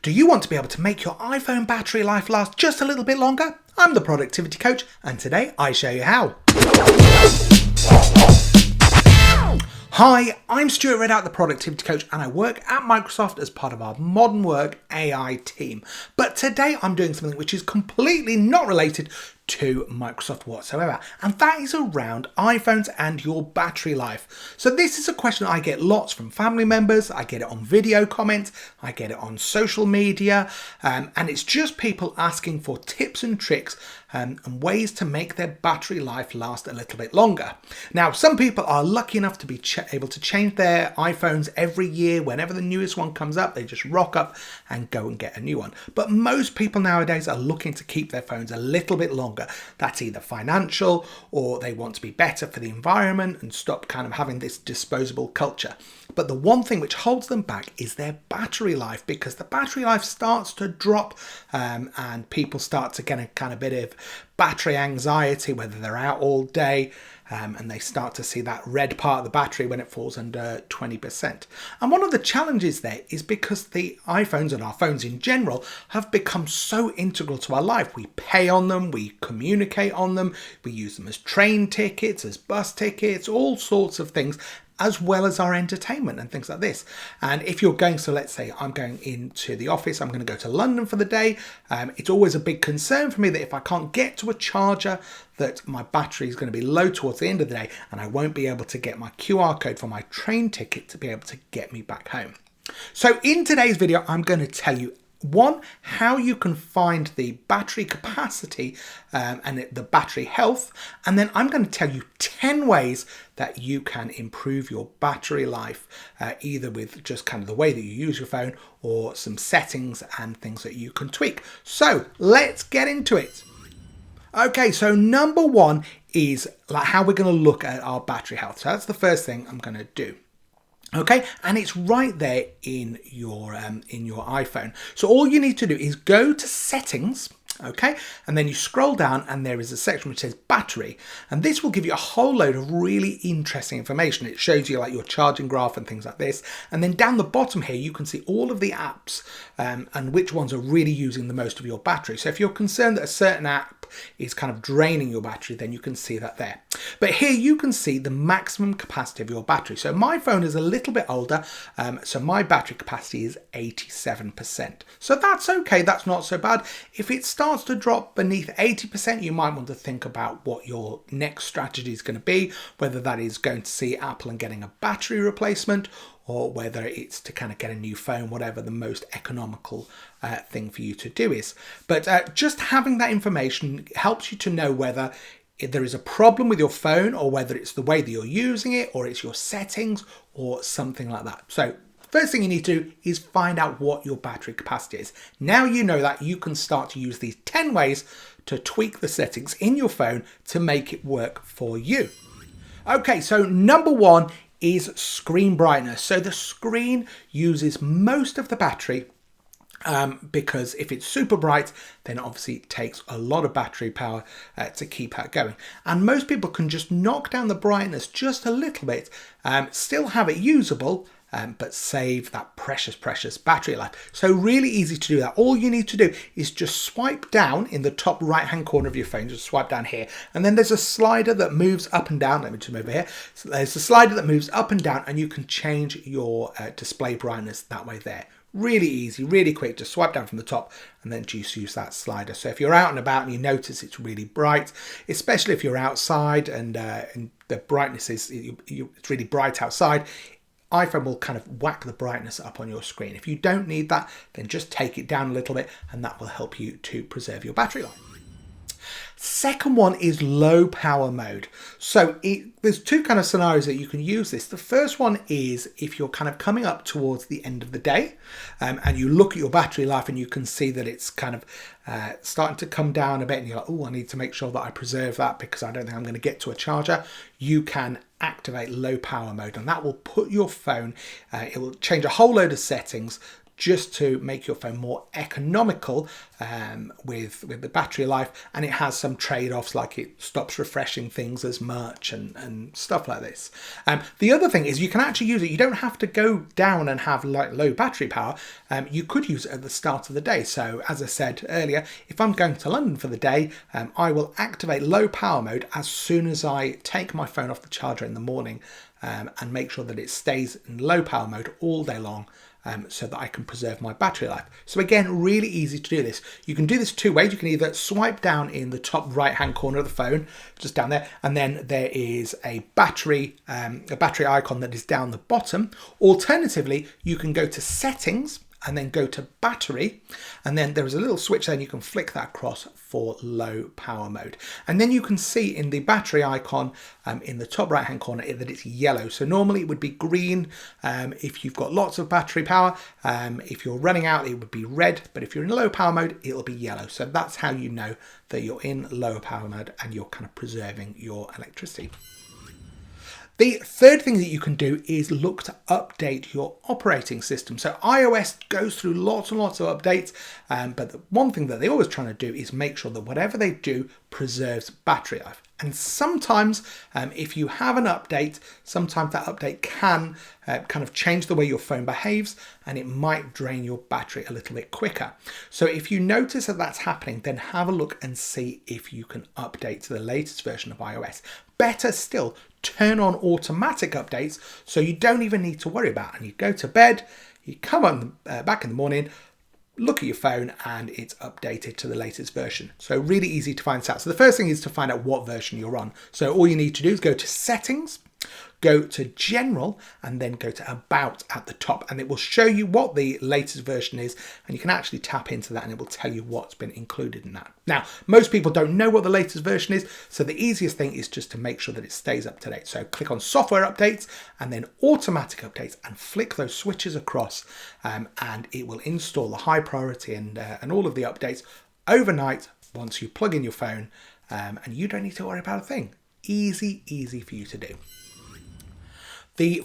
Do you want to be able to make your iPhone battery life last just a little bit longer? I'm the productivity coach, and today I show you how. Hi, I'm Stuart Redout, the productivity coach, and I work at Microsoft as part of our modern work AI team. But today I'm doing something which is completely not related to Microsoft whatsoever, and that is around iPhones and your battery life. So this is a question I get lots from family members, I get it on video comments, I get it on social media, and it's just people asking for tips and tricks and ways to make their battery life last a little bit longer. Now, some people are lucky enough to be able to change their iPhones every year. Whenever the newest one comes up, they just rock up and go and get a new one. But most people nowadays are looking to keep their phones a little bit longer. That's either financial, or they want to be better for the environment and stop kind of having this disposable culture. But the one thing which holds them back is their battery life, because the battery life starts to drop and people start to get a kind of bit of battery anxiety, whether they're out all day, and they start to see that red part of the battery when it falls under 20%. And one of the challenges there is because the iPhones and our phones in general have become so integral to our life. We pay on them, we communicate on them, we use them as train tickets, as bus tickets, all sorts of things, as well as our entertainment and things like this. And if you're going, so let's say I'm going into the office, I'm going to go to London for the day. It's always a big concern for me that if I can't get to a charger, that my battery is going to be low towards the end of the day and I won't be able to get my QR code for my train ticket to be able to get me back home. So in today's video, I'm going to tell you how you can find the battery capacity and the battery health, and then I'm going to tell you 10 ways that you can improve your battery life, either with just kind of the way that you use your phone or some settings and things that you can tweak. So let's get into it. Okay, so number one is like how we're going to look at our battery health. So that's the first thing I'm going to do. Okay, and it's right there in your iPhone. So all you need to do is go to settings, okay, and then you scroll down and there is a section which says battery, and this will give you a whole load of really interesting information. It shows you like your charging graph and things like this, and then down the bottom here you can see all of the apps and which ones are really using the most of your battery. So if you're concerned that a certain app is kind of draining your battery, then you can see that there. But here you can see the maximum capacity of your battery. So my phone is a little bit older, so my battery capacity is 87%. So that's okay, that's not so bad. If it starts to drop beneath 80%, you might want to think about what your next strategy is going to be, whether that is going to see Apple and getting a battery replacement, or whether it's to kind of get a new phone, whatever the most economical thing for you to do is. But just having that information helps you to know whether there is a problem with your phone, or whether it's the way that you're using it, or it's your settings, or something like that. So first thing you need to do is find out what your battery capacity is. Now you know that, you can start to use these 10 ways to tweak the settings in your phone to make it work for you. Okay, so number one is screen brightness. So the screen uses most of the battery because if it's super bright, then obviously it takes a lot of battery power to keep that going. And most people can just knock down the brightness just a little bit, still have it usable, but save that precious battery life. So really easy to do that. All you need to do is just swipe down in the top right hand corner of your phone, just swipe down here, and then there's a slider that moves up and down. Let me just move over here. So there's a slider that moves up and down, and you can change your display brightness that way there. Really easy, really quick. Just swipe down from the top and then just use that slider. So if you're out and about and you notice it's really bright, especially if you're outside and the brightness is it's really bright outside, iPhone will kind of whack the brightness up on your screen. If you don't need that, then just take it down a little bit, and that will help you to preserve your battery life. Second one is low power mode. So there's two kind of scenarios that you can use this. The first one is if you're kind of coming up towards the end of the day and you look at your battery life and you can see that it's kind of starting to come down a bit, and you're like, oh, I need to make sure that I preserve that because I don't think I'm going to get to a charger. You can activate low power mode, and that will put your phone, it will change a whole load of settings just to make your phone more economical with the battery life, and it has some trade-offs, like it stops refreshing things as much and stuff like this. The other thing is you can actually use it. You don't have to go down and have like low battery power. You could use it at the start of the day. So as I said earlier, if I'm going to London for the day, I will activate low power mode as soon as I take my phone off the charger in the morning, and make sure that it stays in low power mode all day long, so that I can preserve my battery life. So again, really easy to do this. You can do this two ways. You can either swipe down in the top right hand corner of the phone, just down there, and then there is a battery icon that is down the bottom. Alternatively, you can go to settings and then go to battery, and then there is a little switch there and you can flick that across for low power mode. And then you can see in the battery icon in the top right hand corner that it's yellow. So normally it would be green if you've got lots of battery power. If you're running out, it would be red, but if you're in low power mode, it'll be yellow. So that's how you know that you're in low power mode and you're kind of preserving your electricity. The third thing that you can do is look to update your operating system. So iOS goes through lots and lots of updates, but the one thing that they're always trying to do is make sure that whatever they do preserves battery life. And sometimes if you have an update, sometimes that update can kind of change the way your phone behaves, and it might drain your battery a little bit quicker. So if you notice that that's happening, then have a look and see if you can update to the latest version of iOS. Better still, turn on automatic updates so you don't even need to worry about it. And you go to bed, you come on back in the morning, look at your phone, and it's updated to the latest version. So really easy to find this out. So the first thing is to find out what version you're on. So all you need to do is go to settings, go to general, and then go to about at the top, and it will show you what the latest version is, and you can actually tap into that and it will tell you what's been included in that. Now, most people don't know what the latest version is, so the easiest thing is just to make sure that it stays up to date. So click on software updates and then automatic updates and flick those switches across, and it will install the high priority and all of the updates overnight once you plug in your phone, and you don't need to worry about a thing. Easy for you to do. The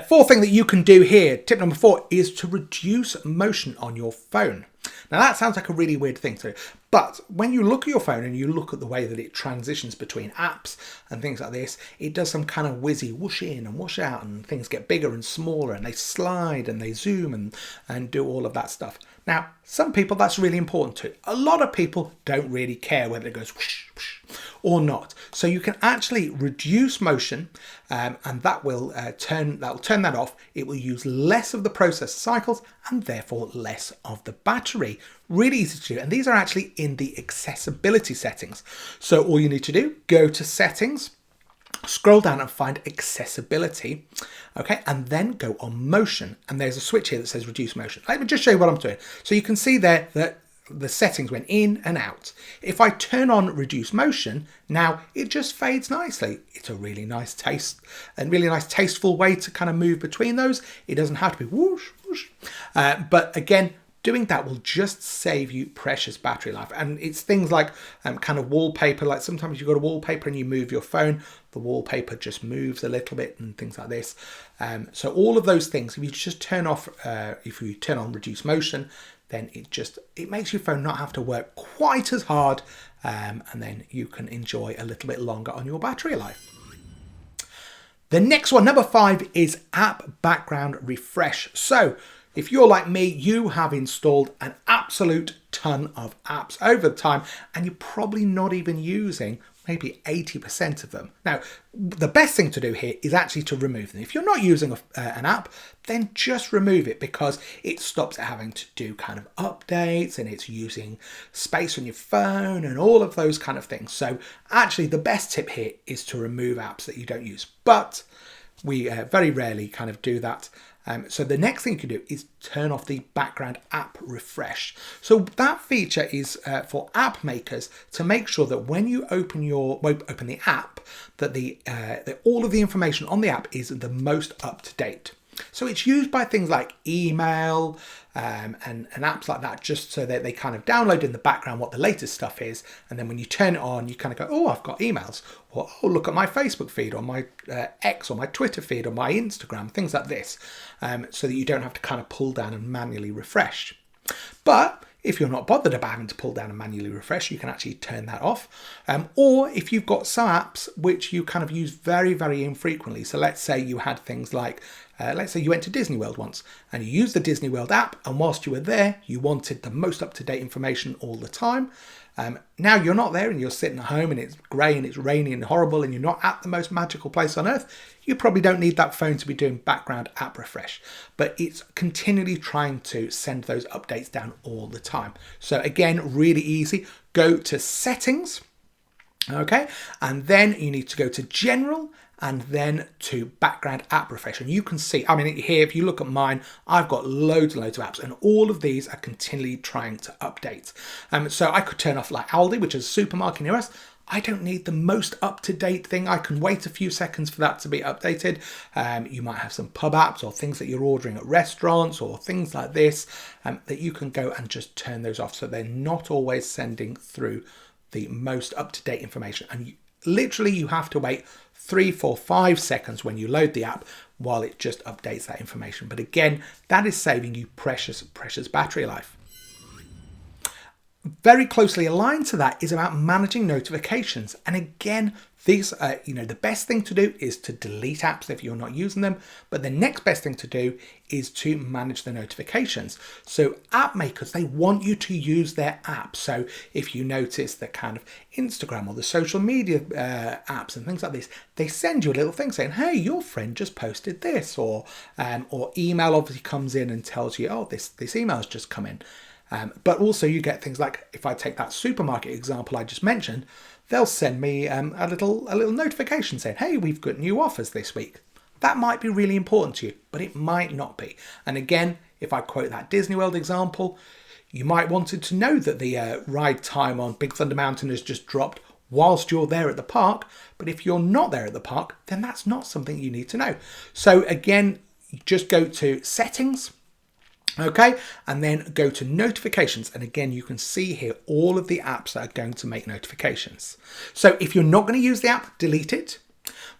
fourth thing that you can do here, tip number 4, is to reduce motion on your phone. Now that sounds like a really weird thing to do, but when you look at your phone and you look at the way that it transitions between apps and things like this, it does some kind of whizzy whoosh in and whoosh out, and things get bigger and smaller, and they slide and they zoom and do all of that stuff. Now, some people that's really important to. A lot of people don't really care whether it goes whoosh, whoosh or not. So you can actually reduce motion, and that will turn that off. It will use less of the processor cycles and therefore less of the battery. Really easy to do, and these are actually in the accessibility settings. So all you need to do, go to settings, scroll down and find accessibility, okay, and then go on motion, and there's a switch here that says reduce motion. Let me just show you what I'm doing. So you can see there that the settings went in and out. If I turn on reduce motion, now it just fades nicely. It's a really nice taste and really nice tasteful way to kind of move between those. It doesn't have to be whoosh, whoosh. But again, doing that will just save you precious battery life. And it's things like kind of wallpaper, like sometimes you've got a wallpaper and you move your phone, the wallpaper just moves a little bit and things like this. So all of those things, if you just turn off, if you turn on reduce motion, then it makes your phone not have to work quite as hard, and then you can enjoy a little bit longer on your battery life. The next one, number 5, is app background refresh. So if you're like me, you have installed an absolute ton of apps over time, and you're probably not even using maybe 80% of them. Now, the best thing to do here is actually to remove them. If you're not using an app, then just remove it, because it stops it having to do kind of updates, and it's using space on your phone and all of those kind of things. So actually the best tip here is to remove apps that you don't use, but we very rarely kind of do that. So the next thing you can do is turn off the background app refresh. So that feature is for app makers to make sure that when you open the app, that all of the information on the app is the most up to date. So it's used by things like email and apps like that, just so that they kind of download in the background what the latest stuff is. And then when you turn it on, you kind of go, oh, I've got emails, or oh, look at my Facebook feed, or my X, or my Twitter feed, or my Instagram, things like this, so that you don't have to kind of pull down and manually refresh. But if you're not bothered about having to pull down and manually refresh, you can actually turn that off. Or if you've got some apps which you kind of use very, very infrequently. So let's say you had things like, let's say you went to Disney World once and you used the Disney World app, and whilst you were there, you wanted the most up-to-date information all the time. Now you're not there and you're sitting at home and it's grey and it's rainy and horrible and you're not at the most magical place on earth. You probably don't need that phone to be doing background app refresh, but it's continually trying to send those updates down all the time. So again, really easy. Go to settings, okay, and then you need to go to general and then to background app refresh. And you can see, I mean, here, if you look at mine, I've got loads and loads of apps, and all of these are continually trying to update. So I could turn off like Aldi, which is a supermarket near us. I don't need the most up-to-date thing. I can wait a few seconds for that to be updated. You might have some pub apps or things that you're ordering at restaurants or things like this, that you can go and just turn those off, so they're not always sending through the most up-to-date information. And literally you have to wait 3, 4, 5 seconds when you load the app while it just updates that information. But again, that is saving you precious, precious battery life. Very closely aligned to that is about managing notifications. And again, these the best thing to do is to delete apps if you're not using them, but the next best thing to do is to manage the notifications. So app makers, they want you to use their app. So if you notice that kind of Instagram or the social media apps and things like this, they send you a little thing saying, hey, your friend just posted this, or email obviously comes in and tells you, oh, this email's just come in. But also you get things like, if I take that supermarket example I just mentioned, they'll send me a little notification saying, hey, we've got new offers this week. That might be really important to you, but it might not be. And again, if I quote that Disney World example, you might wanted to know that the ride time on Big Thunder Mountain has just dropped whilst you're there at the park. But if you're not there at the park, then that's not something you need to know. So again, just go to settings. Okay, and then go to notifications. And again, you can see here all of the apps that are going to make notifications. So if you're not going to use the app, delete it.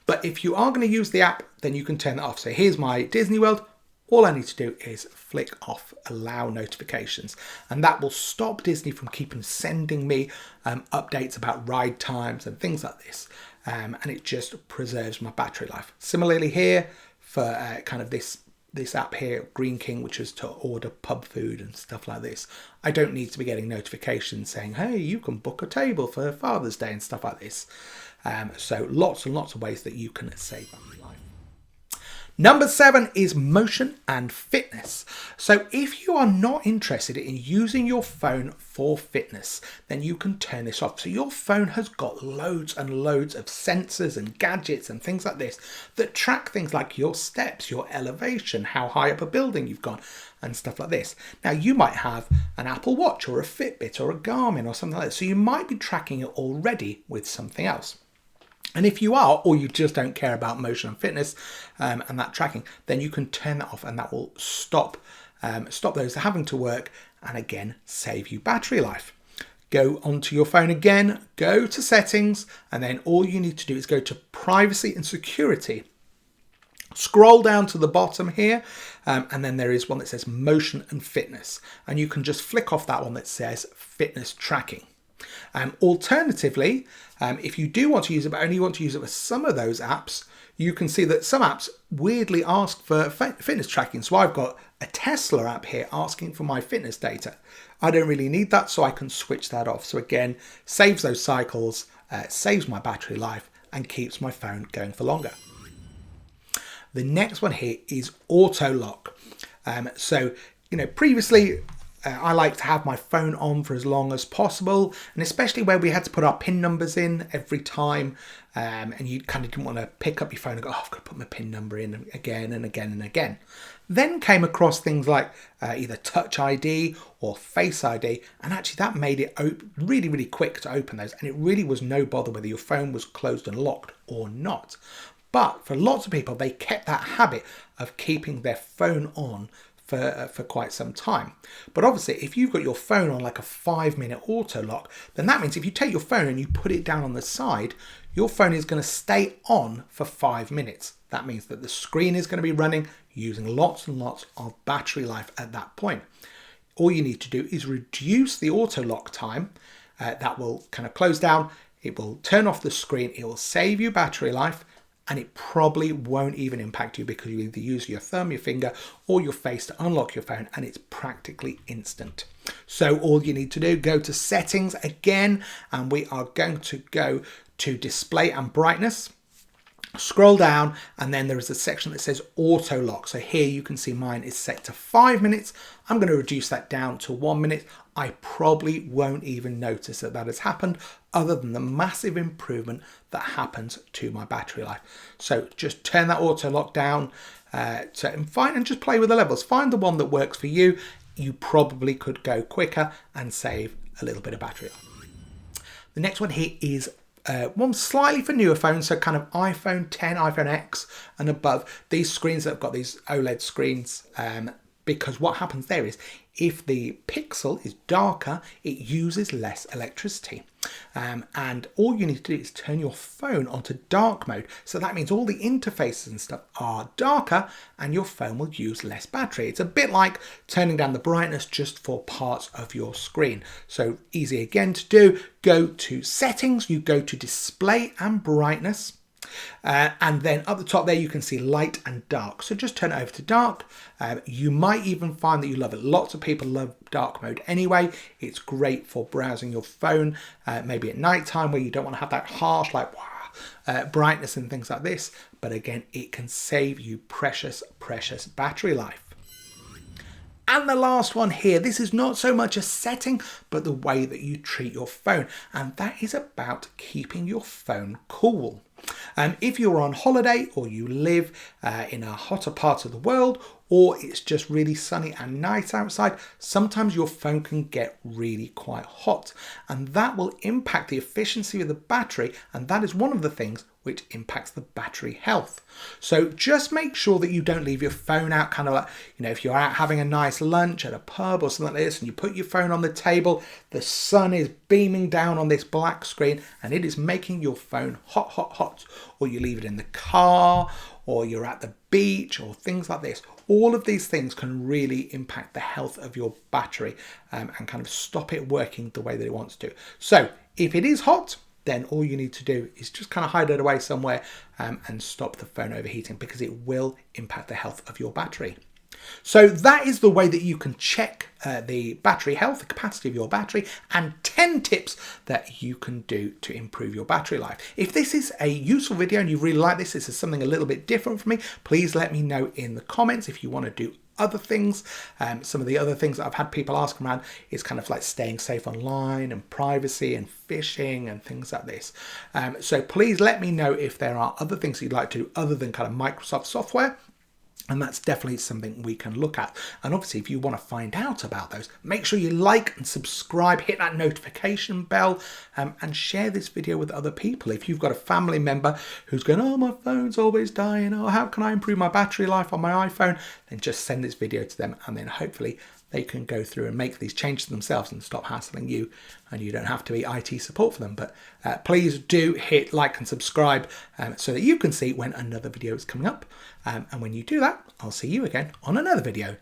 But if you are going to use the app, then you can turn that off. So here's my Disney World. All I need to do is flick off allow notifications, and that will stop Disney from keeping sending me updates about ride times and things like this. And it just preserves my battery life. Similarly here for kind of this app here, Green King, which is to order pub food and stuff like this. I don't need to be getting notifications saying, hey, you can book a table for Father's Day and stuff like this. So lots and lots of ways that you can save battery life. Number 7 is motion and fitness. So if you are not interested in using your phone for fitness, then you can turn this off. So your phone has got loads and loads of sensors and gadgets and things like this that track things like your steps, your elevation, how high up a building you've gone, and stuff like this. Now you might have an Apple Watch or a Fitbit or a Garmin or something like that. So you might be tracking it already with something else. And if you are, or you just don't care about motion and fitness and that tracking, then you can turn that off, and that will stop those having to work, and again, save you battery life. Go onto your phone again, go to settings, and then all you need to do is go to privacy and security. Scroll down to the bottom here, and then there is one that says motion and fitness, and you can just flick off that one that says fitness tracking. Alternatively, if you do want to use it, but only want to use it with some of those apps, you can see that some apps weirdly ask for fitness tracking. So I've got a Tesla app here asking for my fitness data. I don't really need that, so I can switch that off. So again, saves those cycles, saves my battery life, and keeps my phone going for longer. The next one here is auto lock. Previously, I like to have my phone on for as long as possible, and especially where we had to put our PIN numbers in every time, and you kind of didn't want to pick up your phone and go, oh, I've got to put my PIN number in again and again and again. Then came across things like either Touch ID or Face ID, and actually that made it really, really quick to open those, and it really was no bother whether your phone was closed and locked or not. But for lots of people, they kept that habit of keeping their phone on for quite some time. But obviously, if you've got your phone on like a 5-minute auto lock, then that means if you take your phone and you put it down on the side, your phone is going to stay on for 5 minutes. That means that the screen is going to be running using lots and lots of battery life at that point. All you need to do is reduce the auto lock time. That will kind of close down. It will turn off the screen. It will save you battery life. And it probably won't even impact you because you either use your thumb, your finger, or your face to unlock your phone, and it's practically instant. So all you need to do, go to settings again, and we are going to go to display and brightness. Scroll down, and then there is a section that says auto lock. So here you can see mine is set to 5 minutes. I'm going to reduce that down to 1 minute. I probably won't even notice that that has happened, other than the massive improvement that happens to my battery life. So just turn that auto lock down and just play with the levels. Find the one that works for you. You probably could go quicker and save a little bit of battery life. The next one here is one slightly for newer phones, so kind of iPhone 10, iPhone X and above. These screens that have got these OLED screens, because what happens there is if the pixel is darker, it uses less electricity. And all you need to do is turn your phone onto dark mode. So that means all the interfaces and stuff are darker and your phone will use less battery. It's a bit like turning down the brightness just for parts of your screen. So easy again to do. Go to settings, you go to display and brightness. And then up the top there you can see light and dark, so just turn it over to dark. You might even find that you love it. Lots of people love dark mode anyway. It's great for browsing your phone, maybe at night time where you don't want to have that harsh brightness and things like this. But again, it can save you precious battery life. And the last one here, this is not so much a setting, but the way that you treat your phone. And that is about keeping your phone cool. If you're on holiday or you live in a hotter part of the world, or it's just really sunny and nice outside, sometimes your phone can get really quite hot, and that will impact the efficiency of the battery, and that is one of the things which impacts the battery health. So just make sure that you don't leave your phone out, kind of like, if you're out having a nice lunch at a pub or something like this, and you put your phone on the table, the sun is beaming down on this black screen and it is making your phone hot, or you leave it in the car, or you're at the beach, or things like this. All of these things can really impact the health of your battery and kind of stop it working the way that it wants to. So if it is hot, then all you need to do is just kind of hide it away somewhere and stop the phone overheating, because it will impact the health of your battery. So that is the way that you can check the battery health, the capacity of your battery, and 10 tips that you can do to improve your battery life. If this is a useful video and you really like this is something a little bit different for me, please let me know in the comments if you want to do other things. Some of the other things that I've had people ask around is kind of like staying safe online and privacy and phishing and things like this. So please let me know if there are other things you'd like to do other than kind of Microsoft software. And that's definitely something we can look at. And obviously, if you want to find out about those, make sure you like and subscribe, hit that notification bell, and share this video with other people. If you've got a family member who's going, oh, my phone's always dying, oh, how can I improve my battery life on my iPhone? Then just send this video to them, and then hopefully they can go through and make these changes themselves and stop hassling you, and you don't have to be IT support for them. But please do hit like and subscribe so that you can see when another video is coming up. And when you do that, I'll see you again on another video.